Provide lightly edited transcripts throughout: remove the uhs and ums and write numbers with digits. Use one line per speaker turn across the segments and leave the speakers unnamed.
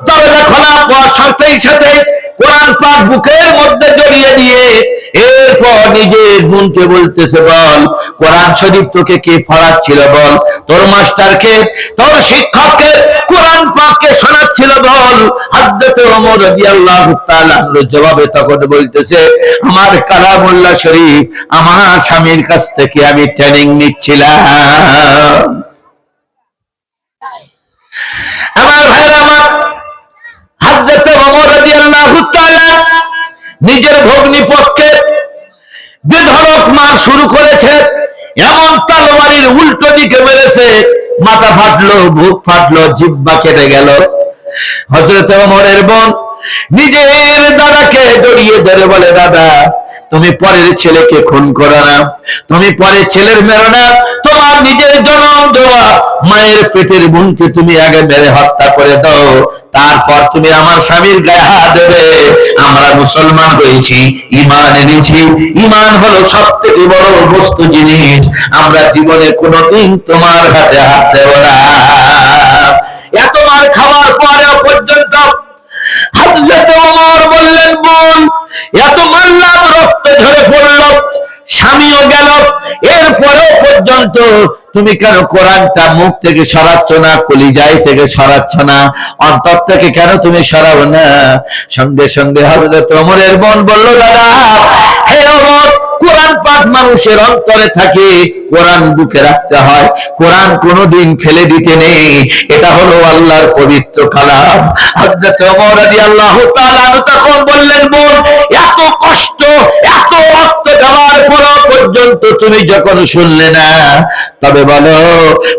দরজা খোলার পর সাথে সাথে কোরআন পাক বুকের মধ্যে জড়িয়ে দিয়ে এরপর নিজের বোনকে বলতেছে, বল কোরআন শরীফ তোকে কে পড়াচ্ছিল, বল তোর মাস্টারকে, তোর শিক্ষককে কোরআন পাককে শোনাচ্ছিল, বল। হযরত ওমর রাদিয়াল্লাহু তাআলা জবাবে তখন বলতেছে, আমার কালামুল্লাহ শরীফ আমার স্বামীর কাছ থেকে আমি ট্রেনিং নিচ্ছিলাম। আমার ভাইরা আমার, হযরত ওমর রাদিয়াল্লাহু তাআলা নিজের ভগ্নিপতিকে বেধড়ক মার শুরু করেছে, এমন তরবারির উল্টো দিকে মেরেছে, মাথা ফাটলো, বুক ফাটলো, জিহ্বা কেটে গেল। হযরত ওমরের বোন নিজের দাদাকে জড়িয়ে ধরে বলে, দাদা তুমি পরের ছেলেকে খুন করো না, তুমি পরের ছেলের মেরো না, তোমার নিজের জনম দেওয়া মায়ের পেটের বোনকে তুমি আগে মেরে হত্যা করে দাও, তারপর তুমি আমার স্বামীর গায়ে হাত দেবে। আমরা মুসলমান হয়েছি, ঈমান এনেছি, ঈমান হলো সবথেকে বড় বস্তু জিনিস, আমরা জীবনে কোনোদিন তোমার হাতে হাত দেব না। এত মার খাওয়ার পরেও পর্যন্ত হযরত ওমর বললেন, বোন এত মারলাম, রক্ত ঝরে পড়ল, স্বামীও গেল, এরপরেও পর্যন্ত তুমি কেন কোরআনটা মুখ থেকে সরাচ্ছ না, কলিজায় থেকে সরাচ্ছ না, অন্তর থেকে কেন তুমি সরাবো না? সঙ্গে সঙ্গে হযরত ওমরের বোন বলল, দাদা হে ওমর, কোরআন পাক মানুষের অন্তরে থাকে, কোরআন বুকে রাখতে হয়, কোরআন কোনোদিন ফেলে দিতে নেই, এটা হলো আল্লাহর পবিত্র কালাম। হযরত ওমর রাদিয়াল্লাহু তাআলা তখন বললেন, বোন এত কষ্ট, এত রক্ত ঝরার পর পর্যন্ত তুমি যখন শুনলে না, তবে বলো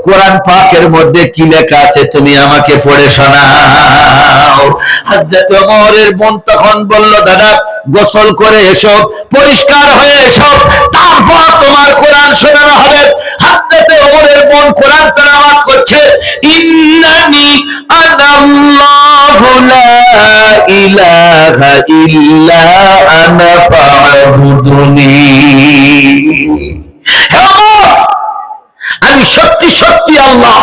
কোরআন পাকের মধ্যে কি লেখা আছে, তুমি আমাকে পড়ে শোনাও। হযরত ওমরের বোন তখন বলল, দাদা গোসল করে এসো, পরিষ্কার হয়ে এসো, তারপর তোমার কোরআন শোনানো হবে। হযরত ওমরের বোন কোরআন তেলাওয়াত করছে, ইন্নানি আনাল্লাহু লা ইলাহা ইল্লা আনা ফা'বুদুনি। হে ওমর, আমি সত্যি সত্যি আল্লাহ,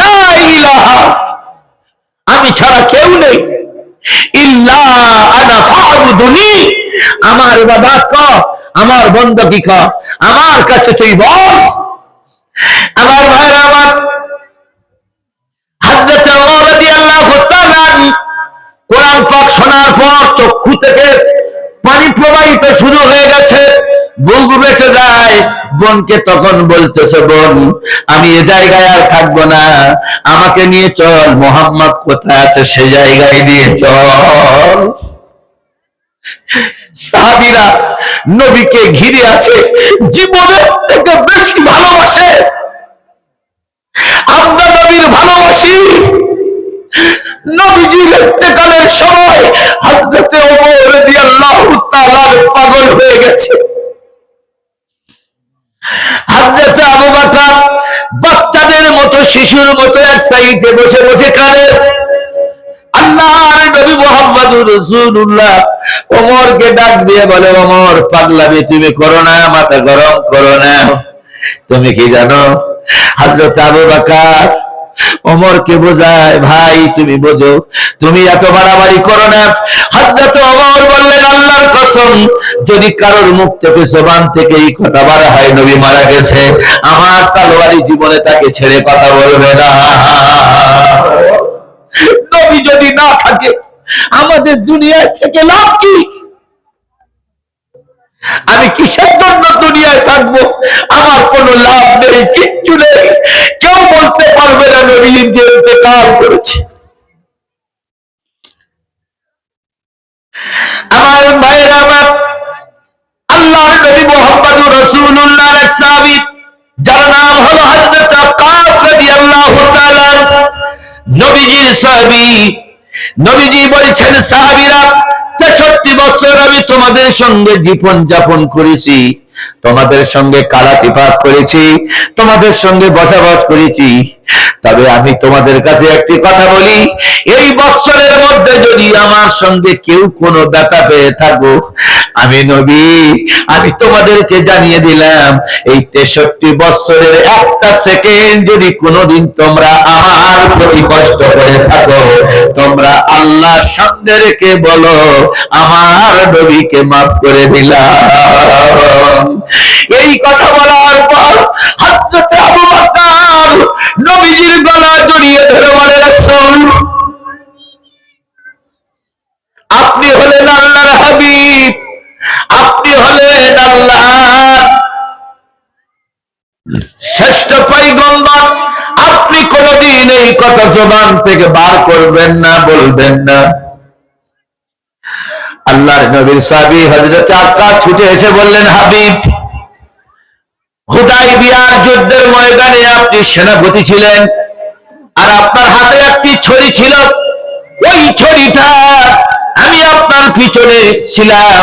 লা ইলাহা, আমি ছাড়া কেউ নেই, ইল্লা আনা ফা'বুদুনি, আমার ইবাদত কর, আমার বندگی কর, আমার কাছে তুই বল। আমার ভাইরা আমার, হযরত ওমর রাদিয়াল্লাহু তাআলা কোরআন পাক শোনার পর চক্ষু থেকে পানি প্রবাহিত শুরু হয়ে গেছে, বুক বেঁচে যায়। বোনকে তখন বলতেছে, বোন আমি এ জায়গায় আর থাকবো না, আমাকে নিয়ে চল, মুহাম্মদ কোথায় আছে সে জায়গায় নিয়ে চল। সাহাবীরা নবীকে ঘিরে আছে, জীবনের থেকে বেশি ভালোবাসে, আমরা নবীর ভালোবাসি। নবীজির ইন্তেকালের সময় হযরত ওমর রাদিয়াল্লাহু তাআলা পাগল হয়ে গেছে। হযরত আবু বকর বাচ্চাদের মতো, শিশুর মতো এক সাইডে বসে বসে কাঁদে। আল্লাহর নবী মুহাম্মদুর রাসূলুল্লাহ ওমরকে ডাক দিয়ে বলে, ওমর পাগলামি তুমি করো না, মাথা গরম করো না। তুমি কি জানো, হযরত আবু বকর ওমরকে বোঝায়, ভাই তুমি বোঝো, তুমি এত বাড়াবাড়ি করো না। হযরত ওমর বললেন, আল্লাহর কসম, যদি কারোর মুখ থেকে, জবান থেকে এই কথা বার হয় নবী মারা গেছে, আমার তরবারি জীবনে তাকে ছেড়ে কথা বলবে না। নবী যদি না থাকে আমাদের দুনিয়ায় থেকে লাভ কি? আমি কিসের জন্য দুনিয়ায় থাকবো? আমার কোনো লাভ নেই, কিচ্ছু নেই। কেউ বলতে পারবে না নবী ইন্তেকাল করেছে। আমার ভাইয়েরা আমার, আল্লাহর নবী মুহাম্মদুর রাসূলুল্লাহর এক সাহাবী, যার নাম হলো হযরত আক্কাস রাদিয়াল্লাহু তাআলা, নবীজির সাহাবী। নবীজি বলছেন, সাহাবীরা 63 বছর আমি তোমাদের সঙ্গে জীবন যাপন করেছি, তোমাদের সঙ্গে কালাতিপাত করেছি, তোমাদের সঙ্গে বসবাস করেছি, তবে আমি তোমাদের কাছে একটি কথা বলি, এই বছরের মধ্যে যদি আমার সঙ্গে কেউ কোনো ব্যথা পেয়ে থাকো, আমি নবী আমি তোমাদেরকে জানিয়ে দিলাম, এই 63 বছরের একটা সেকেন্ড যদি কোনোদিন তোমরা আমার প্রতি কষ্ট করে থাকো, তোমরা আল্লাহর সামনে রেখে বলো আমার নবীকে মাফ করে দিলাম। এই কথা বলার পর হযরত আবু বকর নবীজির গলা জড়িয়ে ধরে বলে, রাসূল আপনি হলেন আল্লাহর হাবিব, আপনি হলেন আল্লাহর শ্রেষ্ঠ পয়গম্বর, আপনি কোনদিন এই কথা জবান থেকে বার করবেন না, বলবেন না। আল্লাহর নবীর সাহাবী হযরত আক্কাস ছুটে এসে বললেন, হাবিব, হুদায়বিয়ার যুদ্ধের ময়দানে আপনি সেনাপতি ছিলেন, আর আপনার হাতে একটি ছড়ি ছিল। ওই ছড়িটা আমি আপনার পিছনে ছিলাম,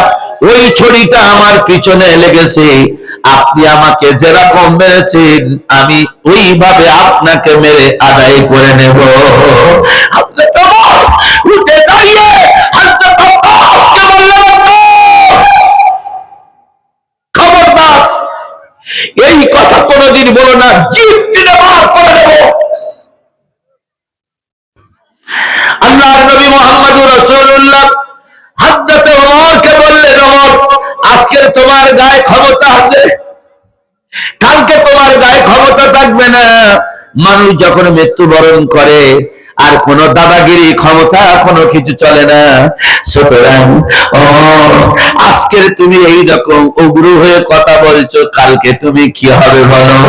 ওই ছড়িটা আমার পিছনে লেগেছে। আপনি আমাকে যেরকম মেরেছেন আমি ওইভাবে আপনাকে মেরে আদায় করে নেব। হযরত ওমর উঠে দাঁড়িয়ে হযরত আব্বাসকে বললেন, খবরদার এই কথা কোনদিন বলো না, জিভ টেনে বার করে দেব। আল্লাহর নবী মুহাম্মদুর রাসূলুল্লাহ হযরত ওমরকে বললেন, ওমর আজকে তোমার গায়ে ক্ষমতা আছে, কালকে তোমার গায়ে ক্ষমতা থাকবে না। মানুষ যখন মৃত্যুবরণ করে আর কোন দাদাগিরি ক্ষমতা কোনো কিছু চলে না। সুতরাং আজকের তুমি এই রকম উগ্র হয়ে কথা বলছো, কালকে তুমি কি হবে বলো।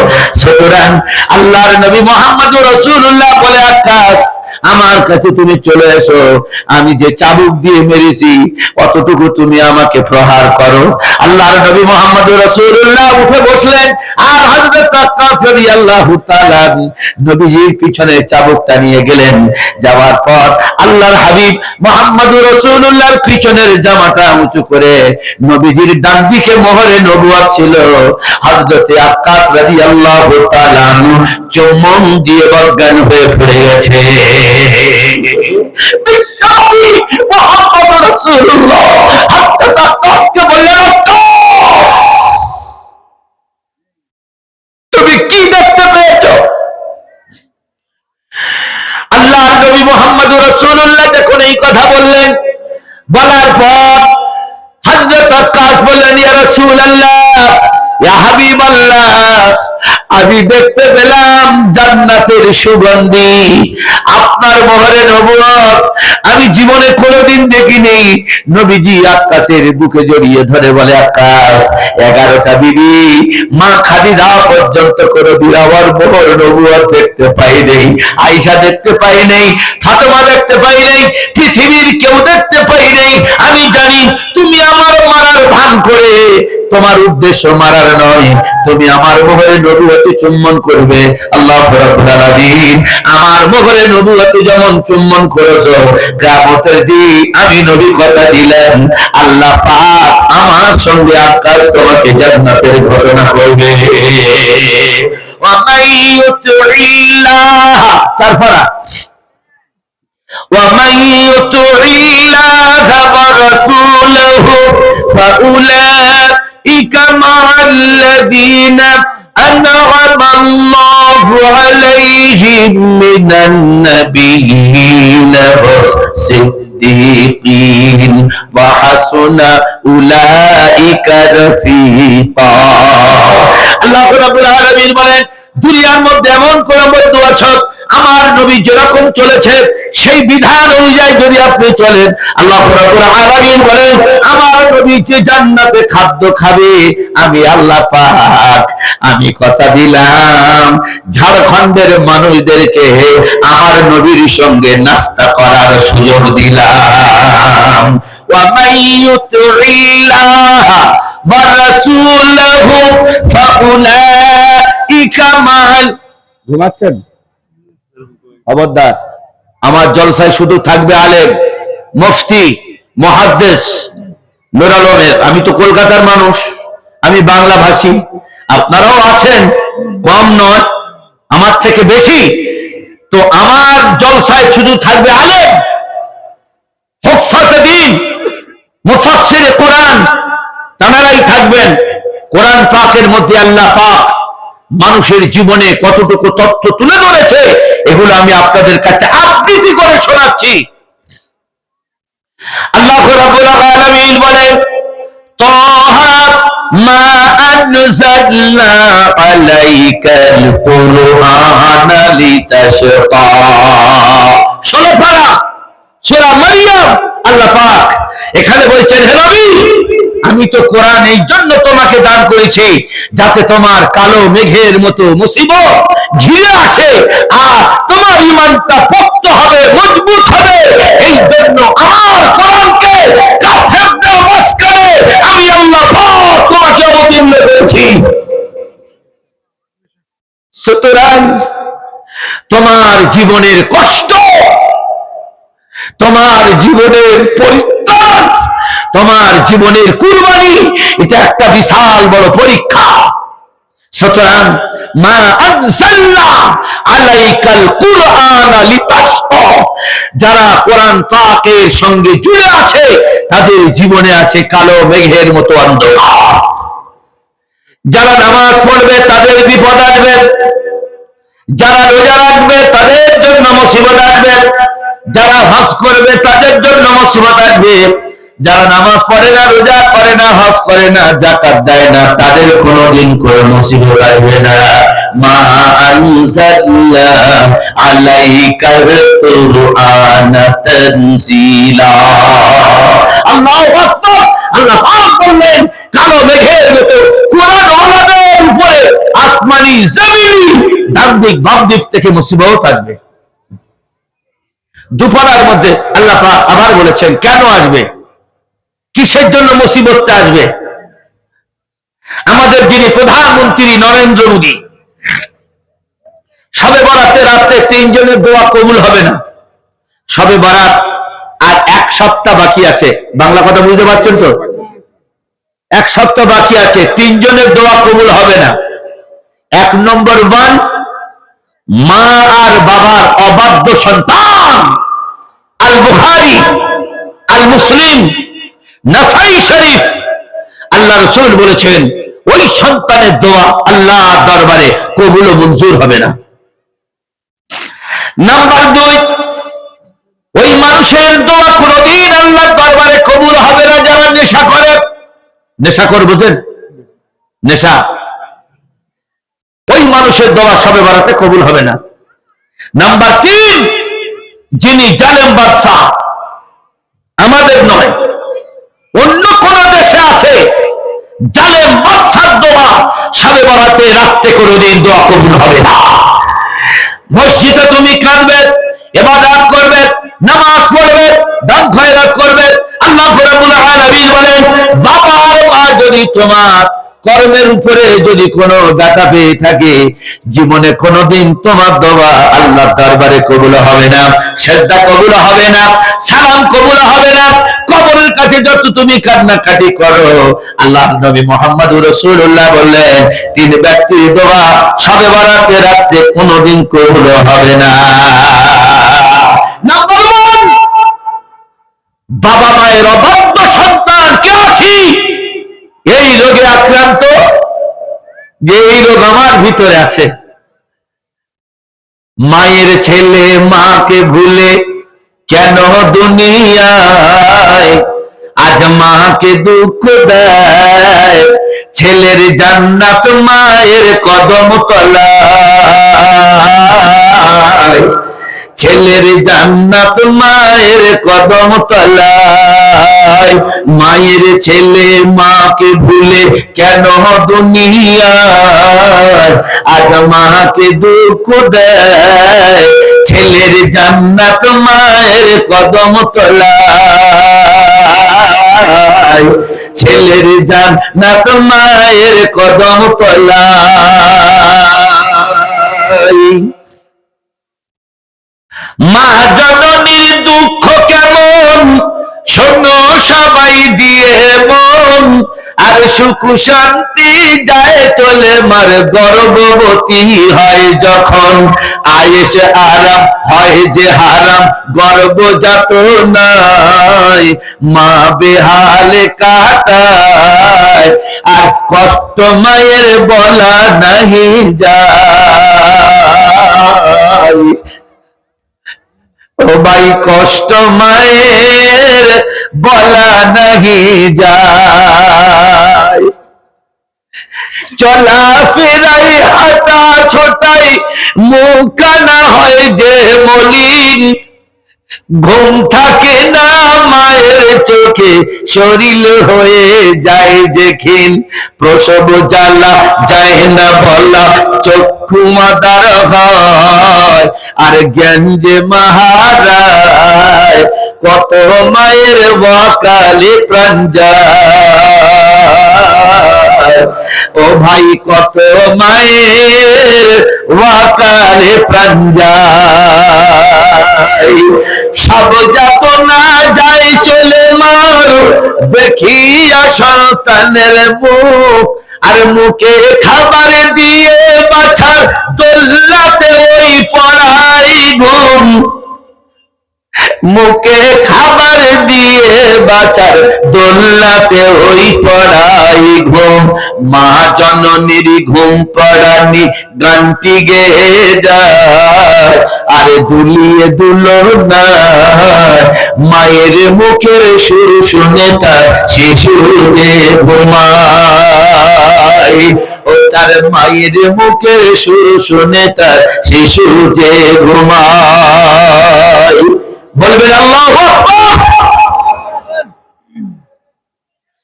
সুতরাং আল্লাহর নবী মুহাম্মদুর রাসূলুল্লাহ বলে, আক্কাস আমার কাছে তুমি চলে এসো, আমি যে চাবুক দিয়ে মেরেছি অতটুকু তুমি আমাকে প্রহার করো। আল্লাহর নবী মুহাম্মদুর রাসূলুল্লাহ উঠে বসলেন, আর হযরত আক্কাস রাদিয়াল্লাহু তাআলা নবীজির পিছনে চাবুকটা নিয়ে গেলেন। যাওয়ার পর আল্লাহর হাবিব মুহাম্মদুর রাসূলুল্লাহর পিছনের জামাটা উঁচু করে নবীজির ডান দিকে মোহরে নবুয়ত ছিল। হযরত আক্কাস রাদিয়াল্লাহু তাআলা চুম্বন দিয়ে অজ্ঞান হয়ে পড়ে গেছে। বিশ্বনবী মুহাম্মদুর রাসূলুল্লাহ হযরত আক্কাসকে বললেন, আক্কাস তুমি কি দেখতে পেয়েছো? আল্লাহর নবী মুহাম্মদুর রাসূলুল্লাহ যখন এই কথা বললেন, বলার পর হযরত আক্কাস বললেন, ইয়া রাসূলুল্লাহ, ইয়া হাবিবাল্লাহ, আমি দেখতে পেলাম জান্নাতের সুগন্ধি, আপনার মোহরে নবুয়ত আমি জীবনে কোনোদিন দেখিনি। নবীজি আক্কাসের বুকে জড়িয়ে ধরে বলে, আক্কাস 11টা বিবি মা খাদিজা পর্যন্ত কোনোদিন আমার মোহর নবুয়ত দেখতে পাই নাই, আয়েশা দেখতে পাই নাই, ফাতেমা দেখতে পাই নাই, পৃথিবীর কেউ দেখতে পাই নাই। আমি জানি তুমি আমার মারার ভান করে, তোমার উদ্দেশ্য মারার নয়, তুমি আমার মোহরে নবুয়তে চুম্বন করবে। আল্লাহু রাব্বুল আলামিন আমার মোহরে নবুয়তে যেমন চুম্বন করেছো, কিয়ামতের দিন আমি নবী কথা দিলেন আল্লাহ পাক আমার সঙ্গে আকাশ তোমাকে জান্নাতের ঘোষণা করবে। ওয়া মাইয়ুতিল্লাহ, চারপাড়া, ومن يطع الله ورسوله فأولئك مع الذين أنعم الله عليهم من النبيين والصديقين وحسن أولئك رفيقا। আল্লাহ রাব্বুল আলামিন বলেন, দুনিয়ার মধ্যে এমন কোন বন্ধু আছো আমার নবী যেরকম চলেছে সেই বিধান অনুযায়ী যদি আপনি চলেন, আল্লাহ রাব্বুল আলামিন বলেন আমার নবী যে জান্নাতে খাদ্য খাবে আমি আল্লাহ পাক আমি কথা দিলাম ঝাড়খণ্ডের মানুষদেরকে আমার নবীর সঙ্গে নাস্তা করার সুযোগ দিলাম। ওয়া মাইয়ুতিল্লাহ ওয়া রাসূলহু ফাউলাইকা মা'আল, ঘুমাচ্ছেন খবরদার, আমার জলসায় শুধু থাকবে আলেম, মুফতি, মুহাদ্দিস, নূর আলমের। আমি তো কলকাতার মানুষ, আমি বাংলা ভাষী, আপনারাও আছেন, কম নয়, আমার থেকে বেশি। তো আমার জলসায় শুধু থাকবে আলেম, হুফাজে দ্বীন, মুফাসসিরে কোরআন, তাঁরাই থাকবেন। কোরআন পাকের মধ্যে আল্লাহ পাক মানুষের জীবনে কতটুকু তথ্য তুলে ধরেছে এগুলো আমি আপনাদের কাছে আবৃত্তি করে শোনাচ্ছি। আল্লাহ রাব্বুল আলামিন বলেন, তাহা মা আনজালনা আলাইকাল কুরআনা লিতাশকা। 16 পারা সূরা মারইয়াম। আল্লাহ পাক এখানে বলছেন, হে নবী, আমি তো কোরআন এই জন্য তোমাকে দান করেছি যাতে তোমার কালো মেঘের মতো মুসিবত ঘিরে আসে আর তোমার ঈমানটা পোক্ত হবে, মজবুত হবে। এই জন্য আমার কোরআনকে কাফেরদের মাঝখানে আমি আল্লাহ পাক তোমাকে অবতীর্ণ করেছি। সুতরাং তোমার জীবনের কষ্ট, তোমার জীবনের পরিত্যাগ, তোমার জীবনের কুরবানি, এটা একটা বিশাল বড় পরীক্ষা। সুতরাং মা আনজালনা আলাইকাল কুরআনা লিতাশকা, যারা কোরআন পাকের সঙ্গে জুড়ে আছে তাদের জীবনে আছে কালো মেঘের মতো অন্ধকার। যারা নামাজ পড়বে তাদের বিপদ আসবে, যারা রোজা রাখবে তাদের জন্য মুসিবত আসবে, যারা হজ করবে তাদের জন্য মুসিবত আসবে, যারা নামাজ পড়ে না, রোজা করে না, হজ করে না, যাকাত দেয় না, তাদের কোনোদিন কোনো মুসিবত আসবে না। মা আনজালনা আলাইকাল কুরআনা তানজিলা। আল্লাহু আকবার। আল্লাহ পাক বললেন, কালো মেঘের মতো কোরআন ওয়ালাদের উপরে আসমানি জমিনি ডান দিক বাম দিক থেকে মুসিবত আসবে। দুপুরের মধ্যে আল্লাহ পাক আবার বলেছেন, কেন আসবে, কিসের জন্য মুসিবতটা আসবে? আমাদের যিনি প্রধানমন্ত্রী নরেন্দ্র মোদী, শবে বরাতে রাত্রে 3 জনের দোয়া কবুল হবে না। শবে বরাত আর 1 সপ্তাহ বাকি আছে। বাংলা কথা বুঝতে পারছেন তো? 1 সপ্তাহ বাকি আছে, 3 জনের দোয়া কবুল হবে না। 1 নম্বর 1, মা আর বাবার অবাধ্য সন্তান। আল বুখারী, আল মুসলিম, নাসাই শরীফ, আল্লাহ রাসূল বলেছেন ওই সন্তানের দোয়া আল্লাহর দরবারে কবুল ও মঞ্জুর হবে না। নাম্বার 2, ওই মানুষের দোয়া কোনদিন আল্লাহর দরবারে কবুল হবে না যারা নেশা করে। নেশাখোর বোঝেন? নেশা, ওই মানুষের দোয়া শবে বরাতে কবুল হবে না। নাম্বার 3, যিনি জালেম বাদশা, আমাদের নয় অন্য কোন দেশে আছে, জালেম বাদশার দোয়া শবে বরাতে রাতে কোনদিন দোয়া কবুল হবে না। মসজিদে তুমি কাঁদবে, ইবাদত করবে, নামাজ পড়বে, দান খয়রাত করবে, আল্লাহ রাব্বুল আলামিন বলেন, বাবা আর মা যদি তোমার কর্মের উপরে যদি কোনো ব্যথা পেয়ে থাকে, জীবনে কোনোদিন তোমার দোয়া আল্লাহর দরবারে কবুল হবে না, সেজদা কবুল হবে না, সালাম কবুল হবে না। কবরের কাছে যত তুমি কান্নাকাটি করো, আল্লাহর নবী মুহাম্মদুর রাসূলুল্লাহ বললেন 3 ব্যক্তির দোয়া শবে বরাতে রাতে কোনোদিন কবুল হবে না। নাম্বার 1, বাবা মায়ের অবাধ্য সন্তান। কে আছি এই রোগে আক্রান্ত, যে এই রোগ আমার ভিতরে আছে। মায়ের ছেলে মাকে ভুলে কেন দুনিয়ায় আজ মাকে দুঃখ দেয়, ছেলের জান্নাত মায়ের কদম তলায়, ছেলের জান্নাত মায়ের কদম তলায়। মায়ের ছেলে মাকে ভুলে কেন দুনিয়ায় আজ মাকে দুঃখ দেয়, ছেলের জান্নাত মায়ের কদম তলায়, ছেলের জান্নাত মায়ের কদম তলায়। মা জননীর দুঃখ কেমন শোনো সবাই দিয়ে মন, আর সুখ শান্তি যায় চলে মার গর্ভবতী হয় যখন, আয়েশ আরাম হয় যে হারাম গর্ভজাত নাই, মা বেহালে কাটায় আর কষ্ট মায়ের বলা নাহি যায়। ও ভাই কষ্ট মায়ের বলা নাহি যায়। চলা ফেরাই হাঁটা ছোটাই মুখানা হয় যে মলিন, ঘুম থাকে না মায়ের চোখে শরীর হয়ে যায় যে ক্ষীণ, প্রসব জ্বালা যায় না বলা চক্ষু মাতার হয়, আর জ্ঞান যে মাহারায় কত মায়ের ওয়াকালে প্রাণ যায়। ও ভাই কত মায়ের ওয়াকালে প্রাণ যায়। সব যাতনা যায় চলে মার দেখিয়া সন্তানের মুখ, আর মুখে খাবার দিয়ে বাছার দোল্লাতে ওই পড়াই ঘুম, মুখে খাবার দিয়ে বাঁচার দোল্লাতে ওই পড়াই ঘুম। মা জননীর ঘুম পড়ানি গানটি গেয়ে যায়, আর দুলিয়ে দুলো না মায়ের মুখের সুর শুনে তার শিশু যে ঘুমায়। ও তার মায়ের মুখের সুর শুনে তার শিশু যে ঘুমায়। বলবেন আল্লাহু আকবার।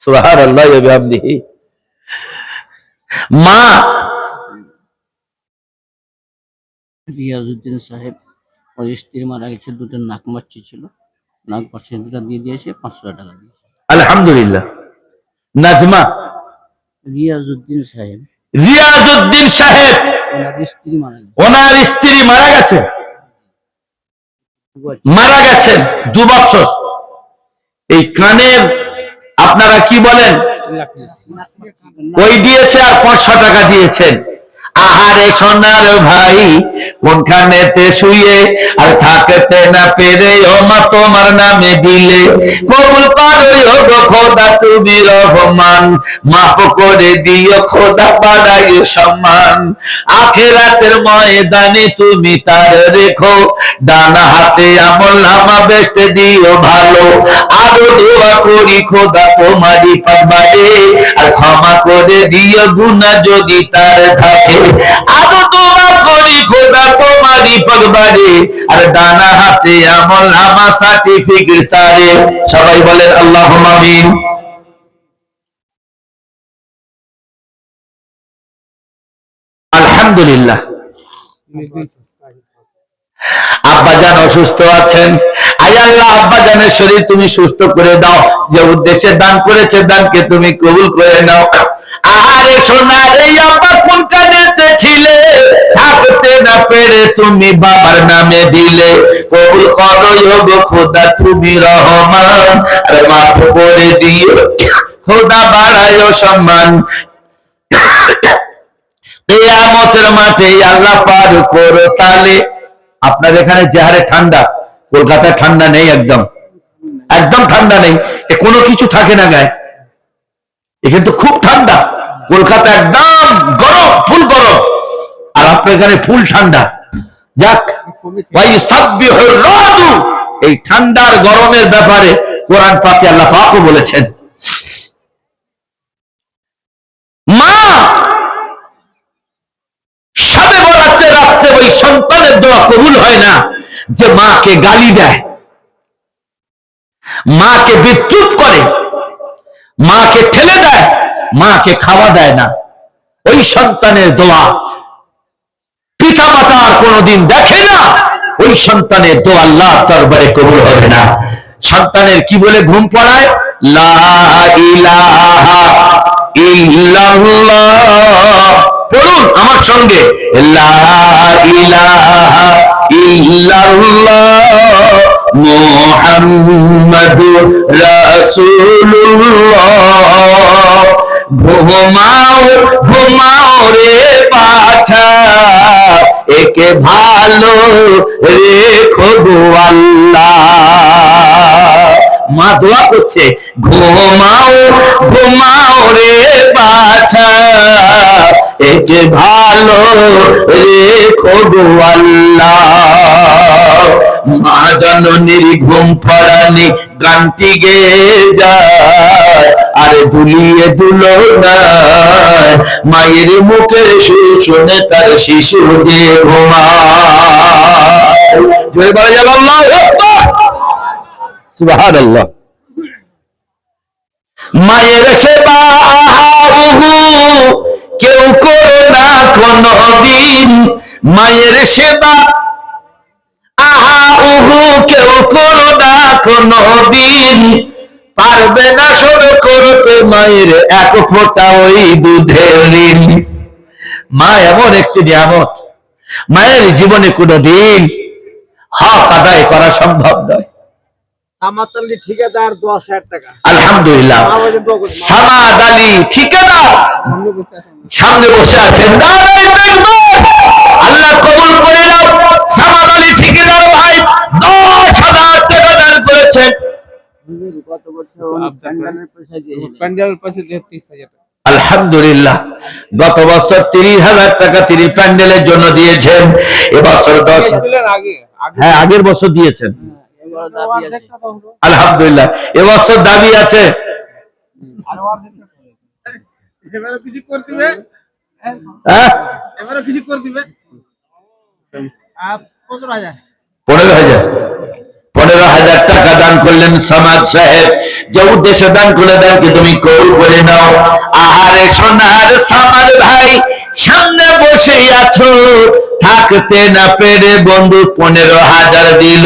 সুবহানাল্লাহি ওয়া বিহামদিহি। মা
রিয়াজউদ্দিন সাহেব ওর স্ত্রী মারা গেছে, দুটো নাক মারছি ছিল, নাক মারছি দুটো দিয়ে দিয়েছে, 500 টাকা দিয়েছে।
আলহামদুলিল্লাহ। নাজমা
রিয়াজউদ্দিন সাহেব,
রিয়াজউদ্দিন সাহেব ওনার স্ত্রী মারা গেছে, মারা গেছেন 2 বছর। এই কানের আপনারা কি বলেন ওই দিয়েছে, আর 500 টাকা দিয়েছেন। আহারে সোনার ভাই কোনখানেতে শুয়ে আর থাকতে না পেরে ও মা তোমার নামে দিলে, কবুল করো গো খোদা তুমি রহমান, মাফ করে দিও খোদা বাড়াই সম্মান। আখিরাতের ময়দানে তুমি তার রেখো, ডান হাতে আমলনামা বেচতে দিও ভালো। আরো দোয়া করি খোদা তোমারই পাকবারে, আর ক্ষমা করে দিও গুনাহ যদি তার থাকে। আরো দোয়া করি খোদা তোমারই পাকবারে, আর ডানা হাতে আমলনামা সার্টিফিকেট তারে। সবাই বলেন আল্লাহুম্মা আমিন। আলহামদুলিল্লাহ। আব্বাজান অসুস্থ আছেন, আয় আল্লাহ আব্বাজানের শরীর তুমি সুস্থ করে দাও, যে উদ্দেশ্যে দান করেছে দানকে তুমি কবুল করে নাও। আরে সোনা এই আব্বা কোন কানেতে ছিলে, থাকতে না পেরে তুমি বাবার নামে দিলে, কবুল করো গো খোদা তুমি রহমান, আর মাফ করে দিও খোদা বাড়ায় সম্মান। কিয়ামতের মাঠে আল্লাহ পার করো তালে। আপনার এখানে যে হারে ঠান্ডা, কলকাতায় ঠান্ডা নেই, একদম একদম ঠান্ডা নেই, কোনো কিছু থাকে না গায়ে। এখানে তো খুব ঠান্ডা, কলকাতা একদম গরম, ফুল গরম, আর আপনার এখানে ফুল ঠান্ডা। যাক, এই ঠান্ডার গরমের ব্যাপারে কোরআন পাকে আল্লাহ পাকও বলেছেন। মা সবে বরাতে রাখতে ওই সন্তানের দোয়া কবুল হয় না, যে মাকে গালি দেয়, মাকে বিদ্রুপ করে, মাকে ঠেলে দেয়, মাকে খাওয়া দেয় না, ওই সন্তানের দোয়া পিতা মাতা আর কোনোদিন দেখে না, ওই সন্তানের দোয়া আল্লাহর দরবারে কবুল হবে না। সন্তানের কি বলে ঘুম পড়ায়? লা ইলাহা ইল্লাল্লাহ। পড়ুন আমার সঙ্গে, লা ইলাহা ইল্লাল্লাহ মুহাম্মাদুর রাসূলুল্লাহ। ঘুমাও ঘুমাও রে বাছা, একে ভালো রেখো গো আল্লাহ। মা দোয়া করছে, ঘুমাও ঘুমাও রে বাছা, একে ভালো রেখো গো আল্লাহ। মা জননীর ঘুম পড়ানি গানটি গেয়ে যায়, আর দুলিয়ে দুলো না মায়ের মুখের সুর শুনে তার শিশু যে ঘুমায়। জোরে বলা যাবে আল্লাহু আকবার, সুবহানাল্লাহ। মায়ের সেবা আহা কেউ করো না কোনদিন, মায়ের সেবা আহা কেউ করো না কোনদিন, পারবে না শোধ করতে মায়ের এক ফোঁটা ওই দুধের ঋণ। মা এমন একটি নিয়ামত, মায়ের জীবনে কোনদিন হক আদায় করা সম্ভব নয়।
ঠিকাদার 10,000 টাকা।
আলহামদুলিল্লাহ, সামাদ আলী ঠিকাদার সামনে বসে আছেন, আল্লাহ কবুল করে নাও। সামাদ আলী ঠিকাদার ভাই 10,000 টাকা দান করেছেন।
কত বছর প্যান্ডেলের পয়সা দিয়েছিলেন?
প্যান্ডেলের পয়সা 33,000 টাকা।
আলহামদুলিল্লাহ, গত বছর 30,000 টাকা তিনি প্যান্ডেলের জন্য দিয়েছেন। এবছর 10,000, হ্যাঁ আগের বছর দিয়েছেন।
এবার দাবি আছে।
আলহামদুলিল্লাহ, এবছর দাবি আছে।
এবারে কিছু করে দিবে,
হ্যাঁ
এবারে কিছু করে দিবে। 15,000
15,000 টাকা দান করলেন সমাজ সাহেব। যে উদ্দেশ্যে দান করে দানকে তুমি কবুল করে নাও। আহারে সোনার সামার ভাই, সামনে বসে আছো, থাকতে না পেরে বন্ধু 15,000 দিল।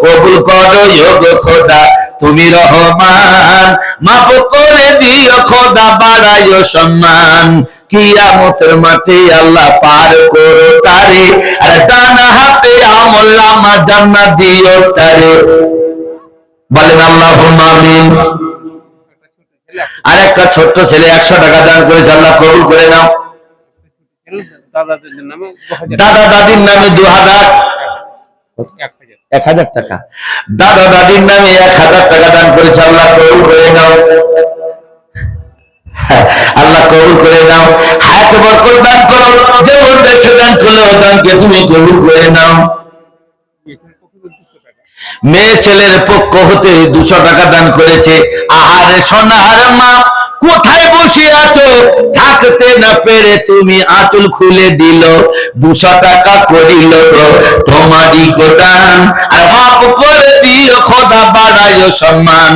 কবুল করো গো খোদা, তুমি রহমান, মাফ করে দিও খোদা, বাড়াইও সম্মান। কিয়ামতের মাঠে আল্লাহ পার করো তারে, আর ডান হাতে আমল নামা জান্নাত দিও তারে। বলেন আল্লাহুম্মা আমিন। আর একটা ছোট্ট ছেলে 100 টাকা দান করেছে, আল্লাহ কবুল করে নাও। দাদা দাদির নামে 1,000 টাকা, দাদা দাদির নামে 1,000 টাকা দান করেছে, আল্লাহ কবুল করে নাও। আল্লাহ কবুল করে নাও। হায়াতে বরকত দান করো, যে উদ্দেশ্যে দান করলে ও দানকে তুমি কবুল করে নাও। মেয়ে ছেলের পক্ষ হতে 200 টাকা দান করেছে। আহারে সোনার মা, কোথায় বসে আছো, থাকতে না পেরে তুমি আঁচল খুলে দিল। 200 টাকা করিল তোমারই গোদান, আর মাফ করে দিও খোদা, বাড়াইও সম্মান।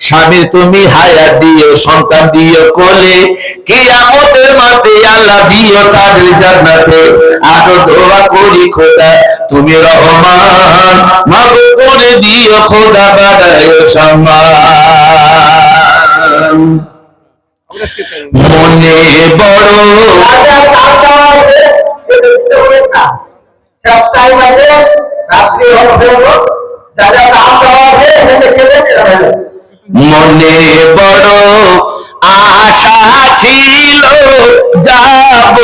স্বামী তুমি হায়াত দিও, সন্তান দিও কোলে, কিয়ামতের মাঠে আল্লাহ দিও তাদের জান্নাতে। আরো দোয়া করি খোদা, তুমি রহমান, মাফ করে দিও খোদা, বাড়াইও সম্মান। মনে বড় মনে বড় আশা ছিল, যাব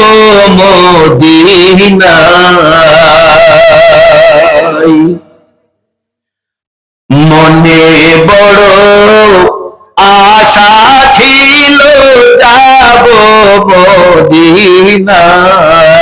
মদিনায়। মনে বড় আশা ছিল, যাব মদিনায়।